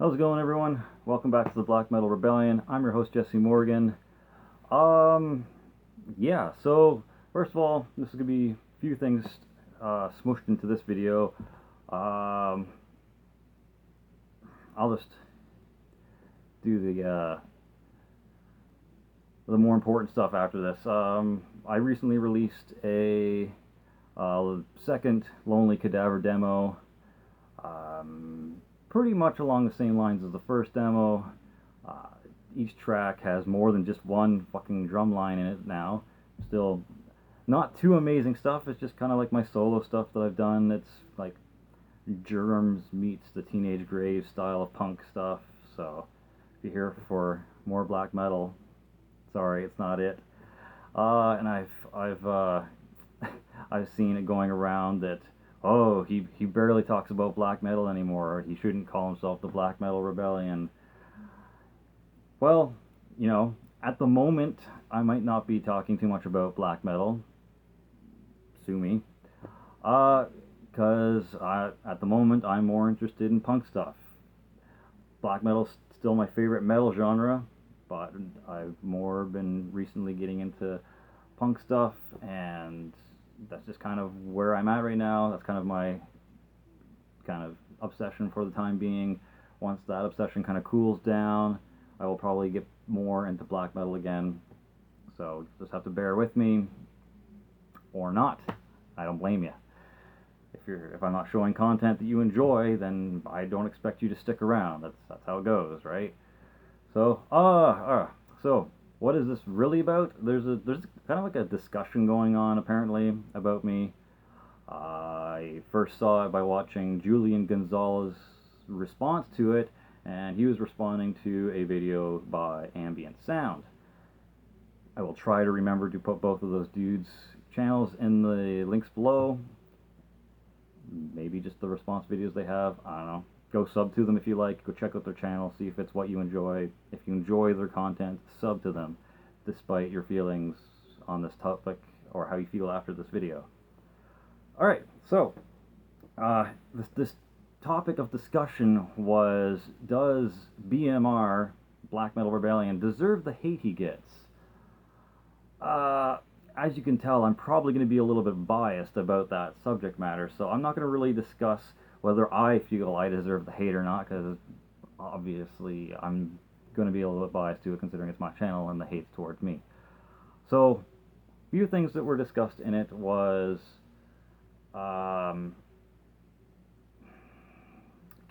How's it going, everyone? Welcome back to the Black Metal Rebellion. I'm your host, Jesse Morgan. Yeah, so first of all, this is going to be a few things smooshed into this video. I'll just do the more important stuff after this. I recently released a second Lonely Cadaver demo. Pretty much along the same lines as the first demo. Each track has more than just one fucking drum line in it now. Still not too amazing stuff. It's just kind of like my solo stuff that I've done. It's like Germs meets the Teenage Grave style of punk stuff. So if you're here for more black metal, sorry, it's not it. And I've seen it going around that, oh, he barely talks about black metal anymore, or he shouldn't call himself the Black Metal Rebellion. Well, at the moment, I might not be talking too much about black metal. Sue me. Because at the moment, I'm more interested in punk stuff. Black metal's still my favorite metal genre, but I've more been recently getting into punk stuff, and that's just kind of where I'm at right now. That's kind of my kind of obsession for the time being. Once that obsession kind of cools down, I will probably get more into black metal again. So just have to bear with me, or not. I don't blame you. If I'm not showing content that you enjoy, then I don't expect you to stick around. That's how it goes, right? So so what is this really about? There's kind of like a discussion going on apparently about me. I first saw it by watching Julian Gonzalez response to it, and he was responding to a video by Ambient Sound. I will try to remember to put both of those dudes' channels in the links below. Maybe just the response videos they have. I don't know. Go sub to them if you like. Go check out their channel. See if it's what you enjoy. If you enjoy their content, sub to them, despite your feelings on this topic or how you feel after this video. Alright, so this topic of discussion was, does BMR, Black Metal Rebellion, deserve the hate he gets? As you can tell, I'm probably going to be a little bit biased about that subject matter, so I'm not going to really discuss whether I feel I deserve the hate or not, because obviously I'm going to be a little bit biased to it, considering it's my channel and the hate's towards me. So, a few things that were discussed in it was,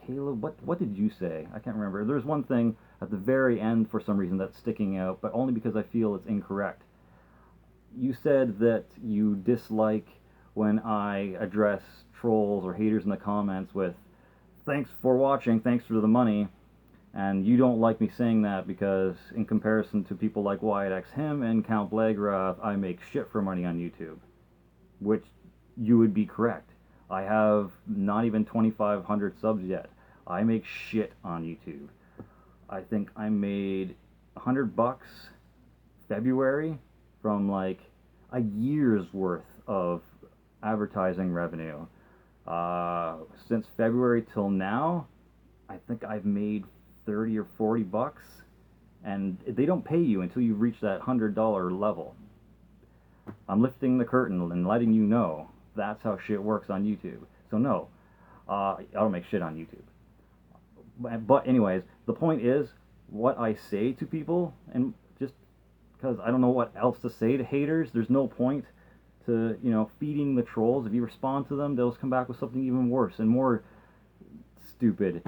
Caleb, what did you say? I can't remember. There's one thing at the very end for some reason that's sticking out, but only because I feel it's incorrect. You said that you dislike when I address trolls or haters in the comments with, thanks for watching, thanks for the money, and you don't like me saying that because in comparison to people like Wyatt X Him and Count Blagrath, I make shit for money on YouTube. Which you would be correct. I have not even 2,500 subs yet. I make shit on YouTube. I think I made $100 February from like a year's worth of advertising revenue. Since February till now, I think I've made 30 or 40 bucks, and they don't pay you until you reach that $100 level. I'm lifting the curtain and letting you know that's how shit works on YouTube. So no, I don't make shit on YouTube. But anyways, the point is, what I say to people, and just because I don't know what else to say to haters, there's no point to, feeding the trolls. If you respond to them, they'll come back with something even worse and more stupid.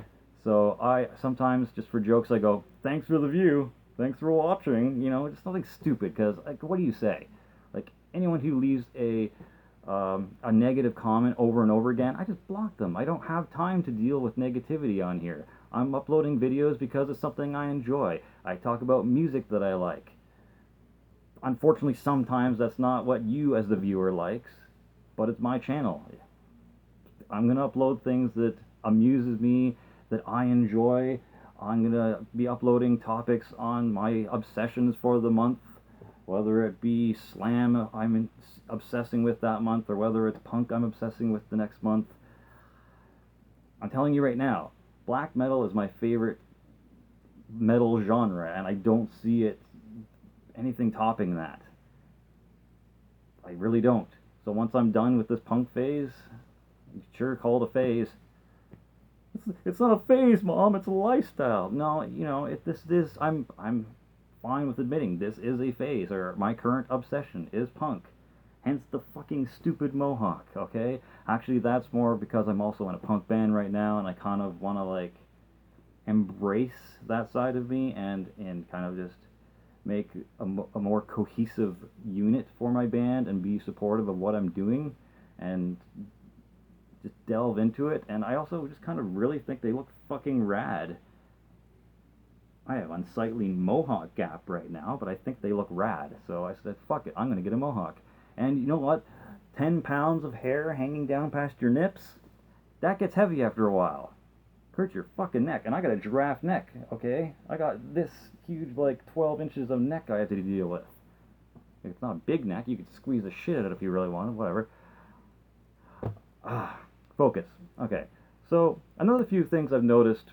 So I sometimes, just for jokes, I go, thanks for the view, thanks for watching, just something stupid, because, like, what do you say? Like, anyone who leaves a negative comment over and over again, I just block them. I don't have time to deal with negativity on here. I'm uploading videos because it's something I enjoy. I talk about music that I like. Unfortunately, sometimes that's not what you as the viewer likes, but it's my channel. I'm going to upload things that amuses me, that I enjoy. I'm going to be uploading topics on my obsessions for the month, whether it be slam I'm obsessing with that month, or whether it's punk I'm obsessing with the next month. I'm telling you right now, black metal is my favorite metal genre, and I don't see it anything topping that. I really don't. So once I'm done with this punk phase, sure, call it a phase. It's not a phase, Mom. It's a lifestyle. No, this is. I'm fine with admitting this is a phase, or my current obsession is punk. Hence the fucking stupid mohawk. Okay. Actually, that's more because I'm also in a punk band right now, and I kind of want to like embrace that side of me and kind of just make a more cohesive unit for my band and be supportive of what I'm doing and just delve into it. And I also just kind of really think they look fucking rad. I have unsightly mohawk gap right now, but I think they look rad. So I said, fuck it, I'm going to get a mohawk. And you know what? 10 pounds of hair hanging down past your nips, that gets heavy after a while. Hurts your fucking neck. And I got a giraffe neck, okay? I got this huge, like, 12 inches of neck I have to deal with. It's not a big neck. You could squeeze the shit out of it if you really wanted, whatever. Focus. Okay. So, another few things I've noticed,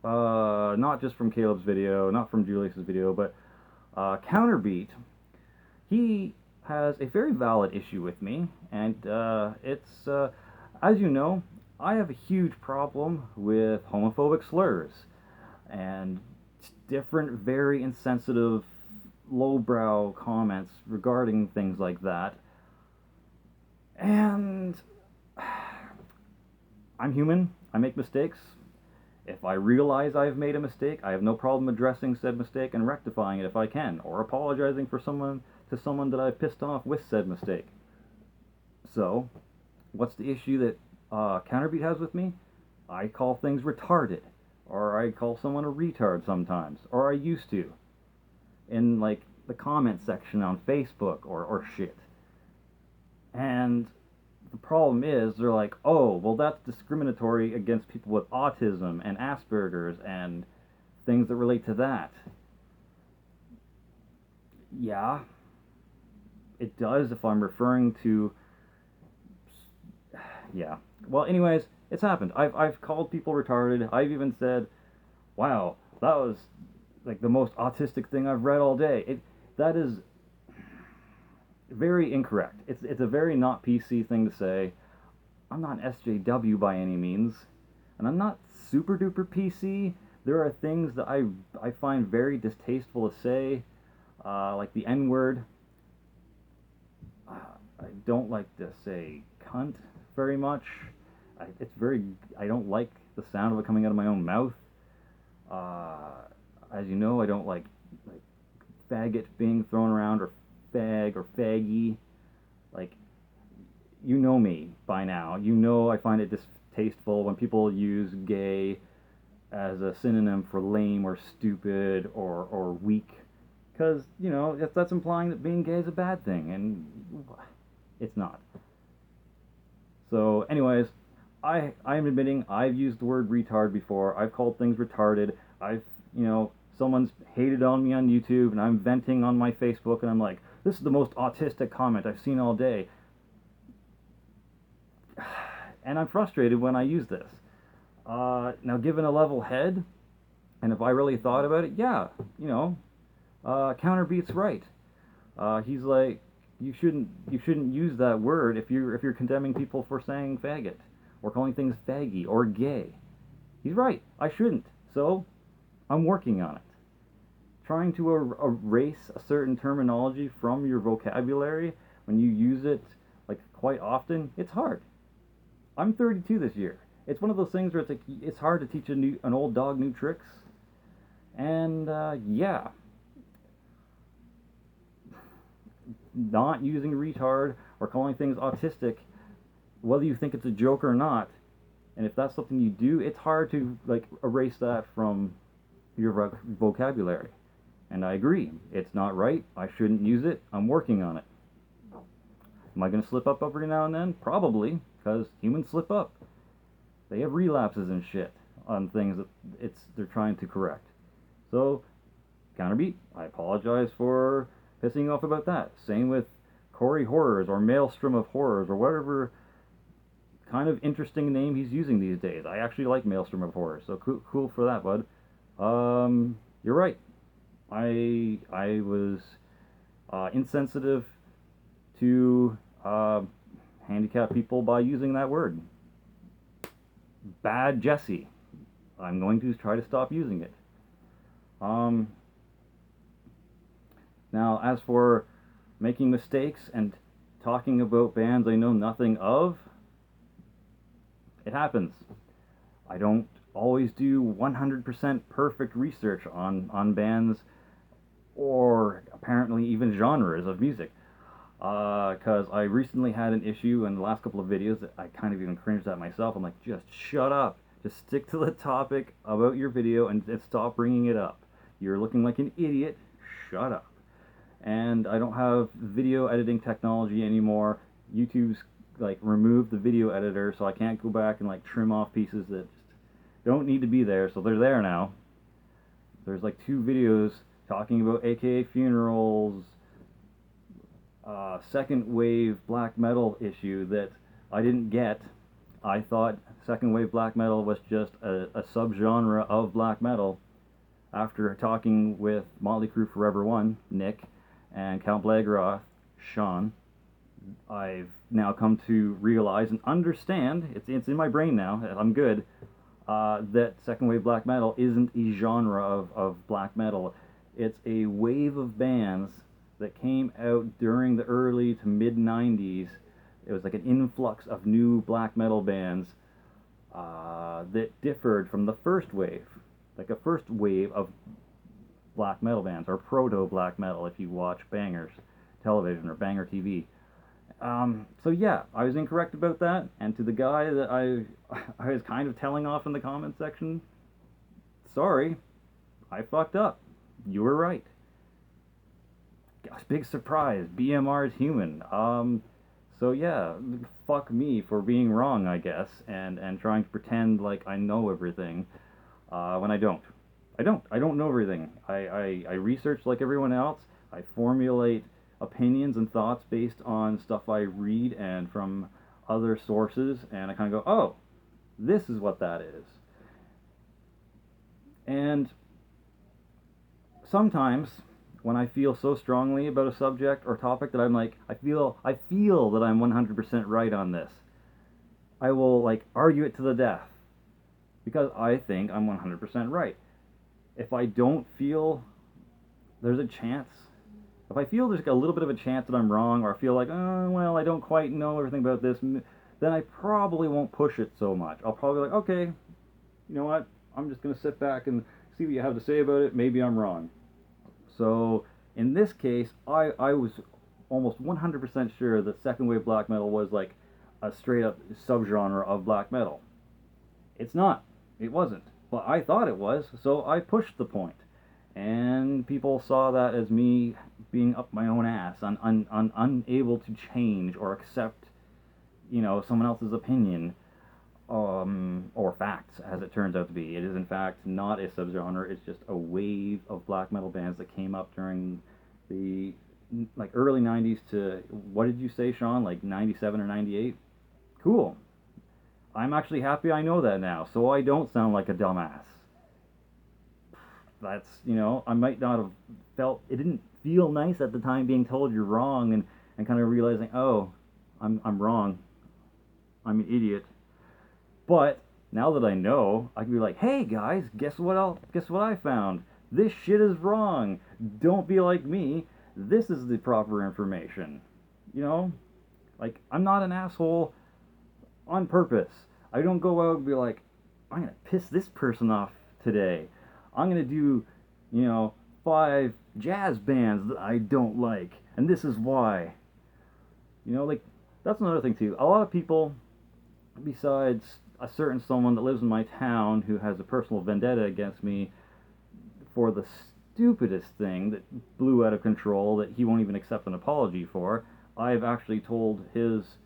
not just from Caleb's video, not from Julius's video, but Counterbeat, he has a very valid issue with me, and it's, as you know, I have a huge problem with homophobic slurs and different, very insensitive, lowbrow comments regarding things like that. And I'm human. I make mistakes. If I realize I've made a mistake, I have no problem addressing said mistake and rectifying it if I can, or apologizing for someone that I've pissed off with said mistake. So, what's the issue that Counterbeat has with me? I call things retarded, or I call someone a retard sometimes, or I used to, in like the comment section on Facebook or shit. And the problem is, they're like, oh, well, that's discriminatory against people with autism and Asperger's and things that relate to that. Yeah, it does if I'm referring to... Yeah. Well, anyways, it's happened. I've called people retarded. I've even said, wow, that was like the most autistic thing I've read all day. That is very incorrect. It's a very not PC thing to say. I'm not an SJW by any means, and I'm not super duper PC. There are things that I find very distasteful to say, like the N-word. I don't like to say cunt very much. I don't like the sound of it coming out of my own mouth. As you know, I don't like faggot being thrown around, or fag, or faggy. Like, you know me by now. You know I find it distasteful when people use gay as a synonym for lame or stupid or weak. Because, that's implying that being gay is a bad thing, and it's not. So, anyways, I'm admitting I've used the word retard before. I've called things retarded. Someone's hated on me on YouTube, and I'm venting on my Facebook, and I'm like, this is the most autistic comment I've seen all day. And I'm frustrated when I use this. Now, given a level head, and if I really thought about it, yeah, Counterbeat's right. He's like, you shouldn't use that word if you're condemning people for saying faggot or calling things faggy or gay. He's right. I shouldn't. So I'm working on it. Trying to erase a certain terminology from your vocabulary when you use it like quite often, it's hard. I'm 32 this year. It's one of those things where it's hard to teach an old dog new tricks. And yeah. Not using retard or calling things autistic, whether you think it's a joke or not, and if that's something you do, it's hard to erase that from your vocabulary. And I agree, it's not right. I shouldn't use it. I'm working on it. Am I going to slip up every now and then? Probably, because humans slip up. They have relapses and shit on things that they're trying to correct. So, Counterbeat, I apologize for pissing you off about that. Same with Corey Horrors or Maelstrom of Horrors or whatever kind of interesting name he's using these days. I actually like Maelstrom of Horror, so cool for that, bud. You're right. I was insensitive to handicapped people by using that word. Bad Jesse. I'm going to try to stop using it. Now, as for making mistakes and talking about bands I know nothing of, it happens. I don't always do 100% perfect research on bands or apparently even genres of music. Because I recently had an issue in the last couple of videos that I kind of even cringed at myself. I'm like, just shut up. Just stick to the topic about your video and stop bringing it up. You're looking like an idiot. Shut up. And I don't have video editing technology anymore. YouTube's like removed the video editor, so I can't go back and like trim off pieces that just don't need to be there. So they're there now. There's like 2 videos talking about AKA funerals, second wave black metal issue that I didn't get. I thought second wave black metal was just a subgenre of black metal. After talking with Motley Crue Forever One, Nick, and Count Blagroth, Sean, I've now come to realize and understand, it's in my brain now, I'm good, that second wave black metal isn't a genre of black metal. It's a wave of bands that came out during the early to mid 90s. It was like an influx of new black metal bands that differed from the first wave. Like a first wave of black metal bands, or proto black metal if you watch Bangers television or Banger TV. So yeah, I was incorrect about that, and to the guy that I was kind of telling off in the comment section, sorry, I fucked up. You were right. Gosh, big surprise, BMR is human. So yeah, fuck me for being wrong, I guess, and trying to pretend like I know everything, when I don't. I don't know everything. I research like everyone else. I formulate opinions and thoughts based on stuff I read and from other sources, and I kind of go, oh, this is what that is. And sometimes when I feel so strongly about a subject or topic that I'm like, I feel that I'm 100% right on this, I will like argue it to the death because I think I'm 100% right. If I don't feel there's a chance, if I feel there's a little bit of a chance that I'm wrong, or I feel like, oh, well, I don't quite know everything about this, then I probably won't push it so much. I'll probably be like, okay, you know what, I'm just going to sit back and see what you have to say about it. Maybe I'm wrong. So in this case, I was almost 100% sure that second wave black metal was like a straight up subgenre of black metal. It's not. It wasn't. But I thought it was, so I pushed the point. And people saw that as me being up my own ass, unable to change or accept, you know, someone else's opinion, or facts, as it turns out to be. It is in fact not a subgenre. It's just a wave of black metal bands that came up during the like early 90s to, what did you say, Sean, like 97 or 98? Cool. I'm actually happy I know that now, so I don't sound like a dumbass. That's, you know, I might not have felt, it didn't feel nice at the time being told you're wrong, and kind of realizing, oh, I'm wrong. I'm an idiot. But now that I know, I can be like, hey guys, guess what I found? This shit is wrong. Don't be like me. This is the proper information. You know? Like, I'm not an asshole on purpose. I don't go out and be like, I'm going to piss this person off today. I'm going to do, you know, 5 jazz bands that I don't like, and this is why. You know, like, that's another thing too. A lot of people, besides a certain someone that lives in my town who has a personal vendetta against me for the stupidest thing that blew out of control that he won't even accept an apology for, I've actually told his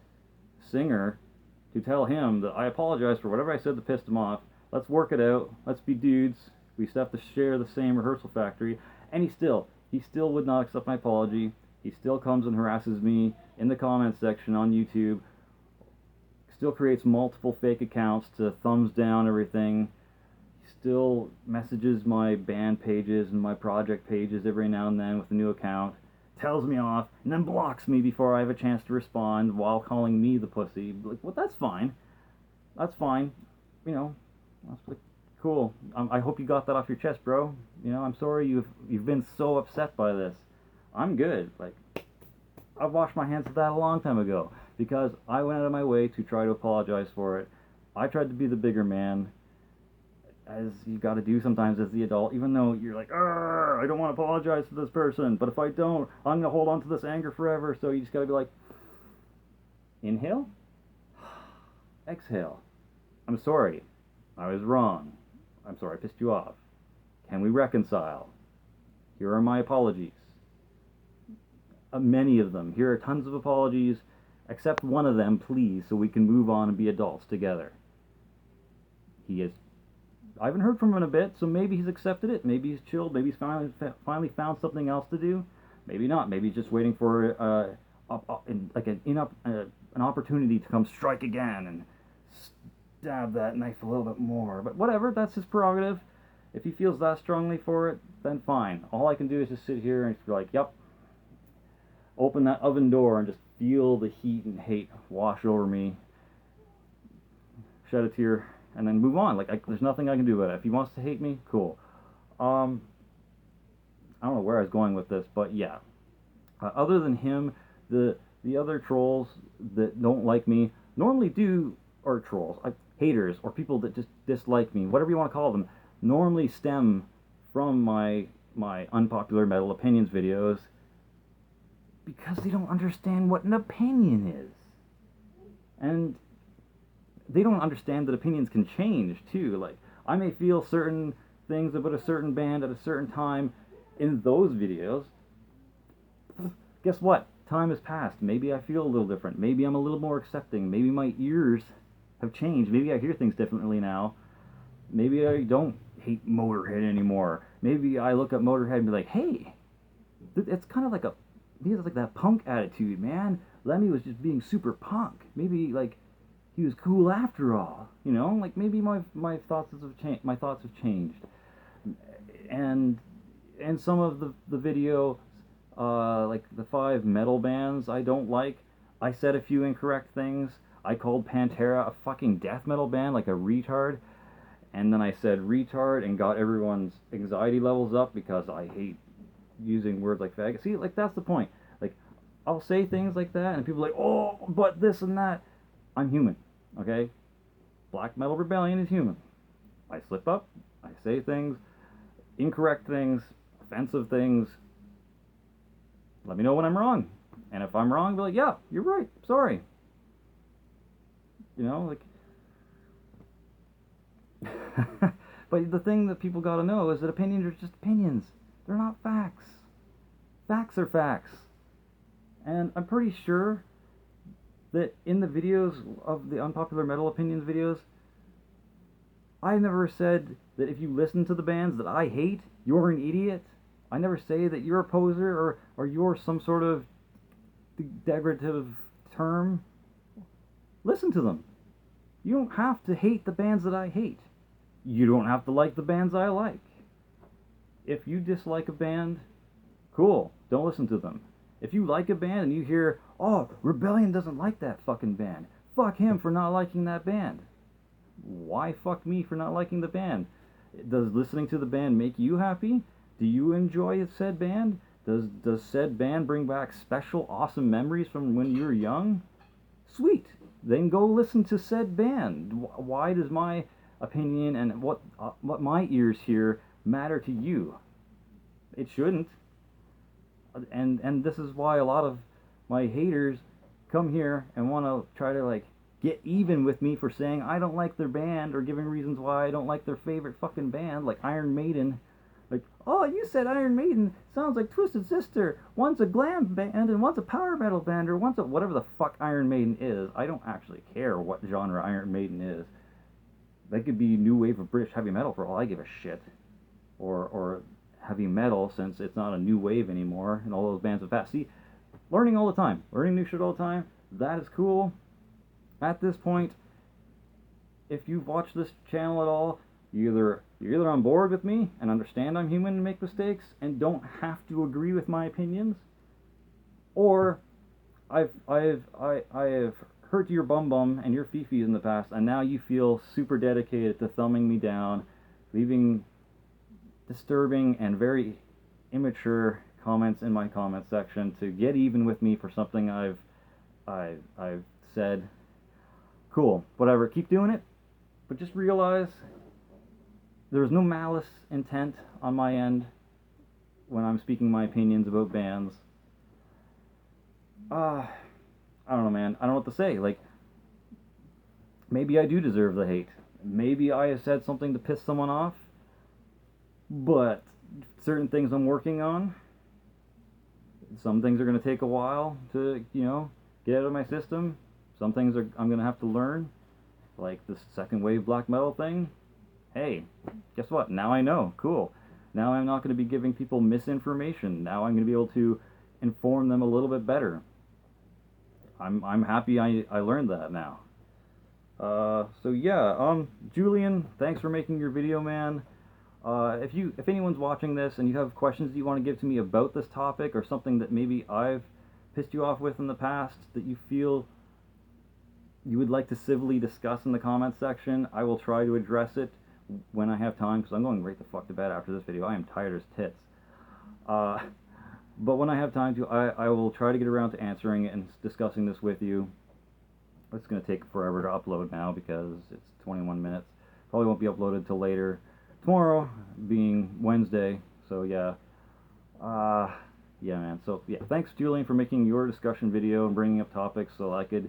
singer to tell him that I apologize for whatever I said that pissed him off. Let's work it out. Let's be dudes. We still have to share the same rehearsal factory. And he still would not accept my apology. He still comes and harasses me in the comments section on YouTube, still creates multiple fake accounts to thumbs down everything. He still messages my band pages and my project pages every now and then with a new account, tells me off, and then blocks me before I have a chance to respond while calling me the pussy. Like, well, that's fine. That's fine. You know, that's like, cool. I hope you got that off your chest, bro. You know, I'm sorry you've been so upset by this. I'm good. Like, I've washed my hands of that a long time ago because I went out of my way to try to apologize for it. I tried to be the bigger man, as you got to do sometimes as the adult, even though you're like, I don't want to apologize to this person, but if I don't, I'm going to hold on to this anger forever. So you just got to be like, inhale, exhale. I'm sorry. I was wrong. I'm sorry I pissed you off. Can we reconcile? Here are my apologies. Many of them. Here are tons of apologies. Accept one of them, please, so we can move on and be adults together. I haven't heard from him in a bit, so maybe he's accepted it. Maybe he's chilled. Maybe he's finally found something else to do. Maybe not. Maybe he's just waiting for an opportunity to come strike again and stab that knife a little bit more. But whatever, that's his prerogative. If he feels that strongly for it, then fine. All I can do is just sit here and be like, yep. Open that oven door and just feel the heat and hate wash over me. Shed a tear and then move on. There's nothing I can do about it. If he wants to hate me, cool. I don't know where I was going with this, but yeah. Other than him, the other trolls that don't like me normally do, or trolls, haters, or people that just dislike me, whatever you want to call them, normally stem from my unpopular metal opinions videos, because they don't understand what an opinion is. And they don't understand that opinions can change, too. Like, I may feel certain things about a certain band at a certain time in those videos. Guess what? Time has passed. Maybe I feel a little different. Maybe I'm a little more accepting. Maybe my ears have changed. Maybe I hear things differently now. Maybe I don't hate Motorhead anymore. Maybe I look at Motorhead and be like, hey, it's kind of like he has like that punk attitude, man. Lemmy was just being super punk. Maybe like he was cool after all, you know. Like maybe my thoughts have changed. My thoughts have changed, and some of the video, like the 5 metal bands I don't like. I said a few incorrect things. I called Pantera a fucking death metal band, like a retard, and then I said retard and got everyone's anxiety levels up because I hate using words like faggot. See, like, that's the point. Like, I'll say things like that, and people are like, oh, but this and that. I'm human, okay? Black Metal Rebellion is human. I slip up, I say things, incorrect things, offensive things. Let me know when I'm wrong. And if I'm wrong, be like, yeah, you're right, sorry. You know, like... But the thing that people gotta know is that opinions are just opinions. They're not facts. Facts are facts. And I'm pretty sure that in the videos of the unpopular metal opinions videos, I never said that if you listen to the bands that I hate, you're an idiot. I never say that you're a poser or you're some sort of degradative term. Listen to them. You don't have to hate the bands that I hate. You don't have to like the bands I like. If you dislike a band, cool, don't listen to them. If you like a band and you hear, oh, Rebellion doesn't like that fucking band, fuck him for not liking that band. Why fuck me for not liking the band? Does listening to the band make you happy? Do you enjoy said band? Does said band bring back special awesome memories from when you were young? Sweet, then go listen to said band. Why does my opinion and what my ears hear matter to you? It shouldn't. And this is why a lot of my haters come here and want to try to like get even with me for saying I don't like their band or giving reasons why I don't like their favorite fucking band, like Iron Maiden. Like, oh, you said Iron Maiden sounds like Twisted Sister. One's a glam band and one's a power metal band, or one's a whatever the fuck Iron Maiden is. I don't actually care what genre Iron Maiden is. They could be new wave of British heavy metal for all I give a shit. Or heavy metal, since it's not a new wave anymore, and all those bands have passed. See, learning all the time. Learning new shit all the time. That is cool. At this point, if you've watched this channel at all, you're either on board with me and understand I'm human and make mistakes and don't have to agree with my opinions, or I have hurt your bum bum and your fifis in the past, and now you feel super dedicated to thumbing me down, leaving disturbing and very immature comments in my comment section to get even with me for something I've said. Cool, whatever, keep doing it, but just realize there's no malice intent on my end when I'm speaking my opinions about bands. I don't know, man. I don't know what to say. Like, maybe I do deserve the hate. Maybe I have said something to piss someone off, but certain things I'm working on, some things are going to take a while to, get out of my system. Some things I'm going to have to learn, like this second wave black metal thing. Hey, guess what? Now I know. Cool. Now I'm not going to be giving people misinformation. Now I'm going to be able to inform them a little bit better. I'm happy I learned that now. So yeah, Julian, thanks for making your video, man. If anyone's watching this and you have questions that you want to give to me about this topic, or something that maybe I've pissed you off with in the past that you feel you would like to civilly discuss in the comments section, I will try to address it when I have time, because I'm going right the fuck to bed after this video. I am tired as tits. But when I have time to, I will try to get around to answering it and discussing this with you. It's going to take forever to upload now because it's 21 minutes. Probably won't be uploaded till later. Tomorrow being Wednesday, so yeah. Yeah, man. So yeah, thanks, Julian, for making your discussion video and bringing up topics so I could,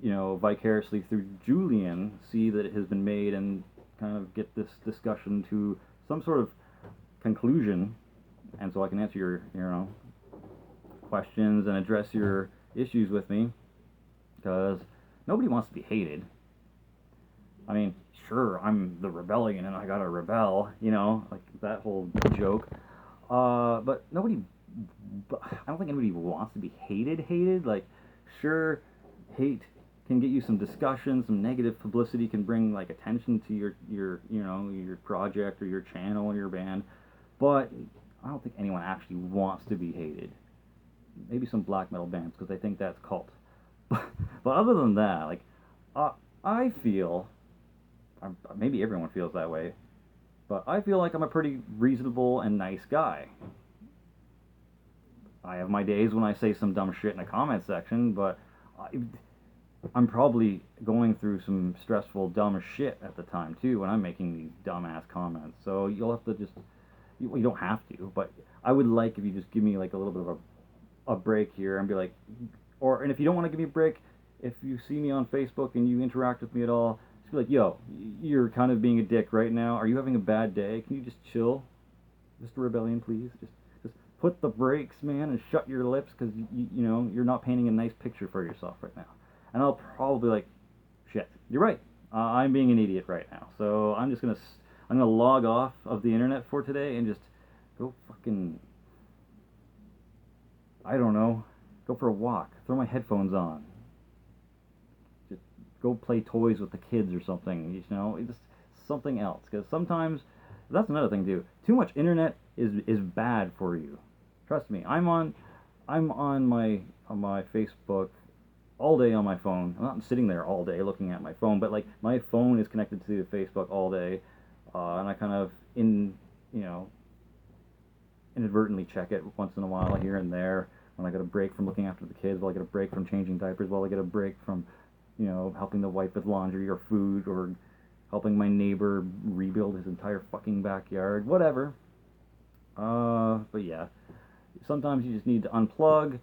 vicariously through Julian see that it has been made and kind of get this discussion to some sort of conclusion, and so I can answer your, questions and address your issues with me, because nobody wants to be hated. I mean, sure, I'm the rebellion and I gotta rebel, like that whole joke. But I don't think anybody wants to be hated. Like, sure, hate can get you some discussion, some negative publicity can bring like attention to your project or your channel or your band, but I don't think anyone actually wants to be hated. Maybe some black metal bands because they think that's cult. But other than that, like, I feel, maybe everyone feels that way, but I feel like I'm a pretty reasonable and nice guy. I have my days when I say some dumb shit in a comment section, but I'm probably going through some stressful, dumb shit at the time, too, when I'm making these dumbass comments. So you'll have to just, you don't have to, but I would like if you just give me, like, a little bit of a break here and be like, and if you don't want to give me a break, if you see me on Facebook and you interact with me at all, just be like, yo, you're kind of being a dick right now. Are you having a bad day? Can you just chill? Mr. Rebellion, please. Just put the brakes, man, and shut your lips, because, you're not painting a nice picture for yourself right now. And I'll probably be like, shit, you're right. I'm being an idiot right now. So I'm gonna log off of the internet for today and just go fucking, I don't know, go for a walk, throw my headphones on, just go play toys with the kids or something, just something else. Because sometimes, that's another thing too, too much internet is bad for you. Trust me, I'm on my Facebook all day on my phone. I'm not sitting there all day looking at my phone, but like my phone is connected to Facebook all day, and I kind of inadvertently check it once in a while here and there, when I get a break from looking after the kids, while I get a break from changing diapers, while I get a break from, helping the wife with laundry or food, or helping my neighbor rebuild his entire fucking backyard, whatever. But yeah, sometimes you just need to unplug.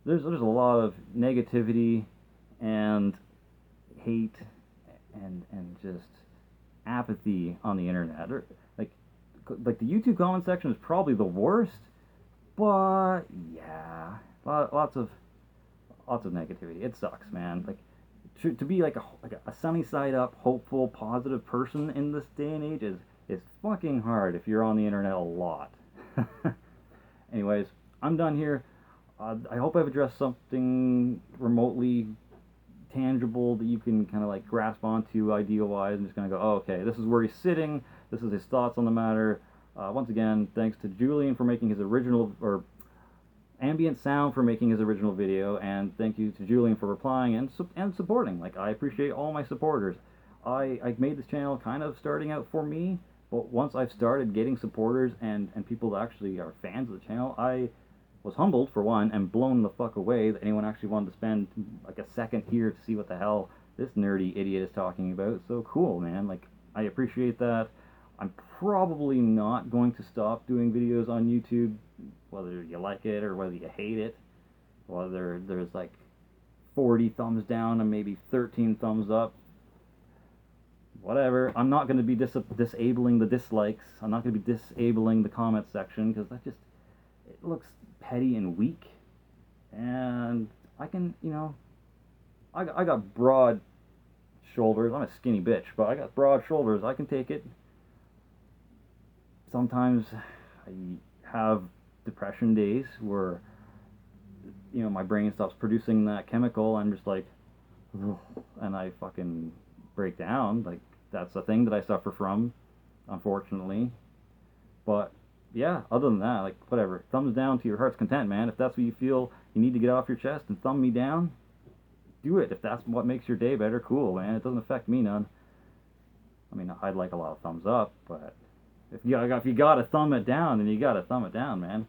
There's a lot of negativity and hate and just apathy on the internet. Like the YouTube comment section is probably the worst, but yeah, lots of negativity. It sucks, man. Like, to be like a sunny side up, hopeful, positive person in this day and age is fucking hard if you're on the internet a lot. Anyways, I'm done here. I hope I've addressed something remotely tangible that you can kind of like grasp onto idea-wise and just kind of go, oh, okay, this is where he's sitting, this is his thoughts on the matter. Once again, thanks to Julian for making his original, or Ambient Sound for making his original video, and thank you to Julian for replying and supporting. Like, I appreciate all my supporters. I made this channel kind of starting out for me, but once I've started getting supporters and people that actually are fans of the channel, I was humbled, for one, and blown the fuck away that anyone actually wanted to spend like a second here to see what the hell this nerdy idiot is talking about. So cool, man. Like, I appreciate that. I'm probably not going to stop doing videos on YouTube, whether you like it or whether you hate it, whether there's like 40 thumbs down and maybe 13 thumbs up, whatever. I'm not going to be disabling the dislikes. I'm not going to be disabling the comment section, because that just, it looks petty and weak. And I can, you know, I got broad shoulders. I'm a skinny bitch, but I got broad shoulders. I can take it. Sometimes I have depression days where, you know, my brain stops producing that chemical. I'm just like, ugh, and I fucking break down. Like, that's a thing that I suffer from, unfortunately. But yeah, other than that, like, whatever. Thumbs down to your heart's content, man. If that's what you feel you need to get off your chest and thumb me down, do it. If that's what makes your day better, cool, man. It doesn't affect me none. I mean, I'd like a lot of thumbs up, but if you gotta thumb it down, then you gotta thumb it down, man.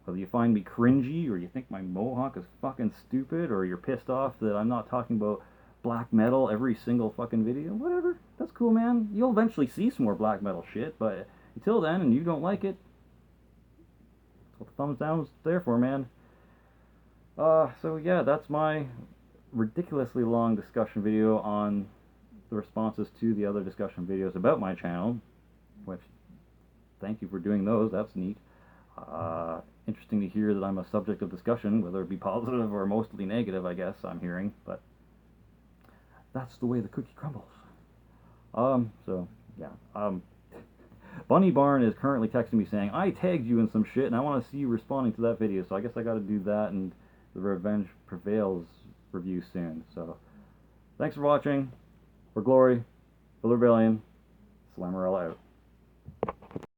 Whether you find me cringy, or you think my mohawk is fucking stupid, or you're pissed off that I'm not talking about black metal every single fucking video, whatever. That's cool, man. You'll eventually see some more black metal shit, but until then, and you don't like it, that's what the thumbs down's there for, man. So yeah, that's my ridiculously long discussion video on the responses to the other discussion videos about my channel, which, thank you for doing those. That's neat. Interesting to hear that I'm a subject of discussion, whether it be positive or mostly negative, I guess I'm hearing, but that's the way the cookie crumbles. So yeah. Bunny Barn is currently texting me saying, I tagged you in some shit and I want to see you responding to that video, so I guess I got to do that and the Revenge Prevails review soon. So thanks for watching. For Glory, for the Rebellion, Slammerella out.